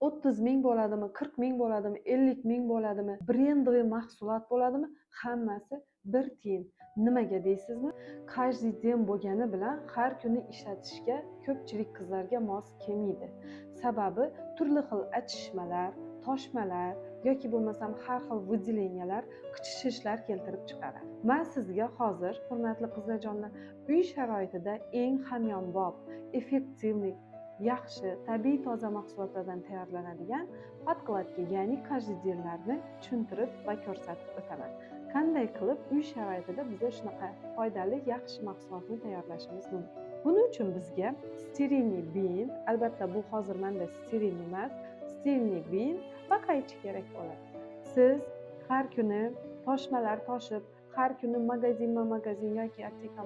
30 ming bo'ladimi, 40 ming bo'ladimi, 50 ming bo'ladimi, brendовый mahsulot bo'ladimi, hammasi bir tiyin. Nimaga deysizmi? Каждый день bo'lgani bilan har kuni ishlatishga ko'pchilik qizlarga mos kelmaydi. Sababi turli xil achishmalar, toshmalar yoki bo'lmasam har xil выделениyalar, qichishishlar keltirib chiqaradi. Men sizga hozir, hurmatli qizlarjonlar, uy sharoitida eng hamyonbop, effektivniy, yaxshi, tabiiy toza mahsulotlardan tayyorlanadigan podkladka, ya'ni kajdidellarni tushuntirib va ko'rsatib o'taman. Qanday qilib uy sharoitida biza shunaqa foydali, yaxshi mahsulotni tayyorlashimiz mumkin. Buning uchun bizga sterilniy bin, albatta bu hozir menda sterilniy emas, sterilniy bin va qaychi kerak bo'ladi. Siz har kuni toshmalar toshib, har kuni magazin yoki apteka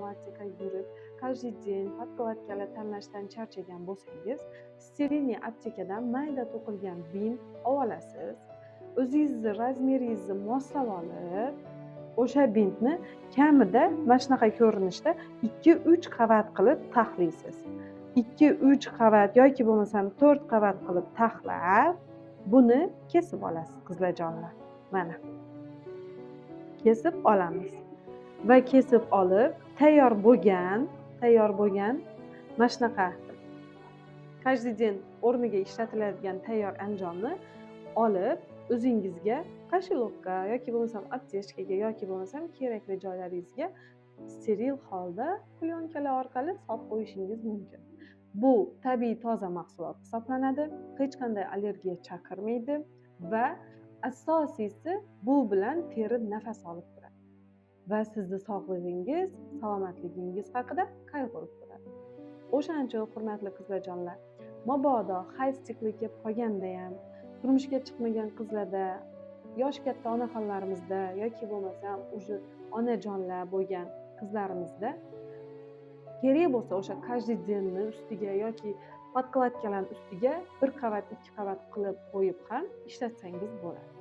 yurib, каждый день podkladkalar tanlashdan charchagan bo'lsangiz, sterilniy aptekadan mayda to'qilgan bin olasiz. O'zingizni razmeringizni moslab olib, o'sha bintni kamida mana shunaqa ko'rinishda 2-3 qavat qilib taxlaysiz. 2-3 qavat yoki bo'lmasam 4 qavat qilib taxlab, buni kesib olasiz qizlarjonlar. Mana. Kesib olamiz. Va kesib olib, tayyor bo'lgan mana shunaqa каждый день o'rniga ishlatiladigan tayyor anjomni olib, o'zingizga qashilovka yoki bo'lmasam aptechkaga yoki bo'lmasam kerakli joylaringizga steril holda plyonkalar orqali solib qo'yishingiz mumkin. Bu tabiiy toza mahsulot hisoblanadi, hech qanday allergiya chaqirmaydi va asosiysi bu bilan teri nafas olib turadi va sizni sog'lig'ingiz, salomatligingiz haqida qayg'urib turadi. O'shancha hurmatli qizlarjonlar, mabodo hayz-sikli kelib qolganda ham, turmushga chiqmagan qizlarda, yosh katta onaxonlarimizda yoki bo'lmasam уже onajonlar bo'lgan qizlarimizda kerak bo'lsa o'sha каждый денni ustiga yoki podkladkalarning ustiga bir qavat, 2 qavat qilib qo'yib ham ishlatsangiz bo'ladi.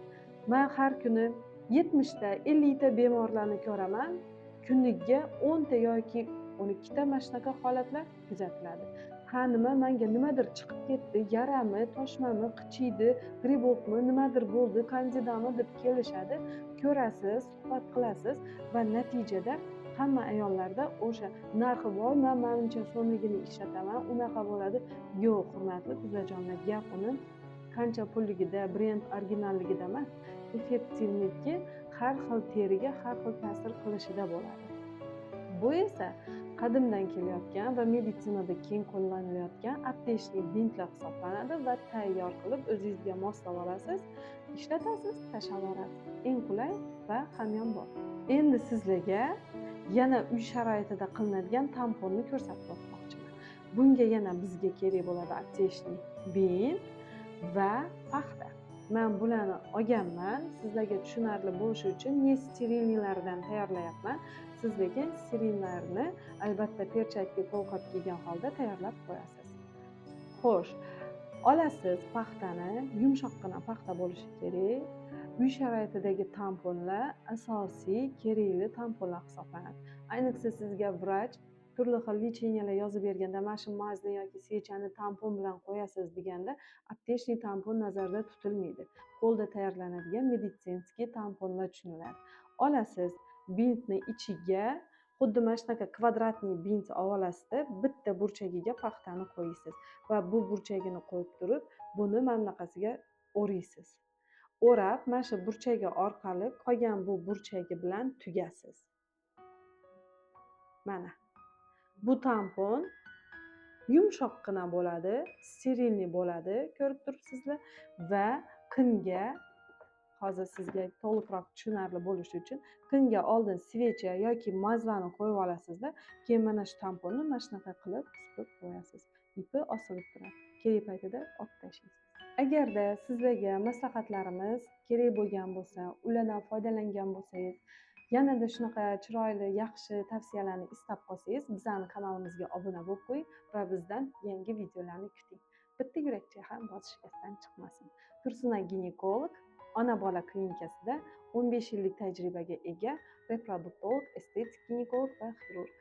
Men har kuni 70 ta, 50 ta bemorlarni ko'raman. Kuniga 10 ta yoki 12 ta mana shunaqa holatlar kuzatiladi. Ha, menga nimadir chiqib ketdi, yarami, toshmami, qichiydi, gribokmi, nimadir bo'ldi, kandidami deb kelishadi. Ko'rasiz, suhbat qilasiz va natijada hamma ayollarda o'sha narxi bor, men menimcha so'mligini ishlataman, unaqa bo'ladi. Yo'q, hurmatli qizlarjonlar, gap uni qancha pulligida, brend originalligida emas, effektivniki har xil teriga har xil ta'sir qilishida bo'ladi. Bu esa qadimdan kelayotgan va meditsinada keng qo'llanilayotgan aptechniy bintlar hisoblanadi va tayyor qilib o'zingizga moslab olasiz, ishlatasiz, tashlab yuborasiz. Eng qulay va hamyonbop. Endi sizlarga yana uy sharoitida qilinadigan tamponni ko'rsatib o'tmoqchiman. Bunga yana bizga kerak bo'ladi aptechniy bin va paxta. Men bularni olganman, sizlarga tushunarli bo'lishi uchun nesterilniylaridan tayyorlayapman. Sizlarga sterillarni albatta perchatka, qo'lqop kiygan holda tayyorlab qo'yasiz. Xo'sh, olasiz paxtani, yumshoqqina paxta bo'lishi kerak. Uy sharoitidagi tamponlar asosiy kerakli tamponlar hisoblanadi. Ayniqsa sizga vrach turli xil lecheniyalar yozib berganda, mana shu mazni yoki svechani tampon bilan qo'yasiz deganda, aptechniy tampon nazarda tutilmaydi. Qo'lda tayyorlanadigan meditsinskiy tamponlar tushuniladi. Olasiz, bintni ichiga xuddi mana shunaqa kvadratniy bint olasizda, bitta burchagiga paxtani qo'yasiz va bu burchagini qo'yib turib, buni mana bunaqasiga o'raysiz. O'rab, mana shu burchagi orqali qolgan bu burchagi bilan tugasiz. Mana. Bu tampon yumshoqqina bo'ladi, sterilniy bo'ladi, ko'rib turibsizlar va qinga, hozir sizga to'liqroq tushunarli bo'lishi uchun qinga oldin svecha yoki mazvani qo'yib olasizda, keyin mana shu tamponni mana shunaqa qilib siqib qo'yasiz. Ipi osilib turadi. Kerak paytida olib tashlaysiz. Agarda sizlarga maslahatlarimiz kerak bo'lgan bo'lsa, ulardan foydalangan bo'lsangiz, yanada shunaqa chiroyli, yaxshi tavsiyalarni istab qolsangiz, bizning kanalimizga obuna bo'lib qo'ying va bizdan yangi videolarni kuting. Bitta yurakcha ham bosish esdan chiqmasin. Tursuna ginekolog, ona bola klinikasida 15 yillik tajribaga ega reproduktolog, estetik ginekolog va xirurg.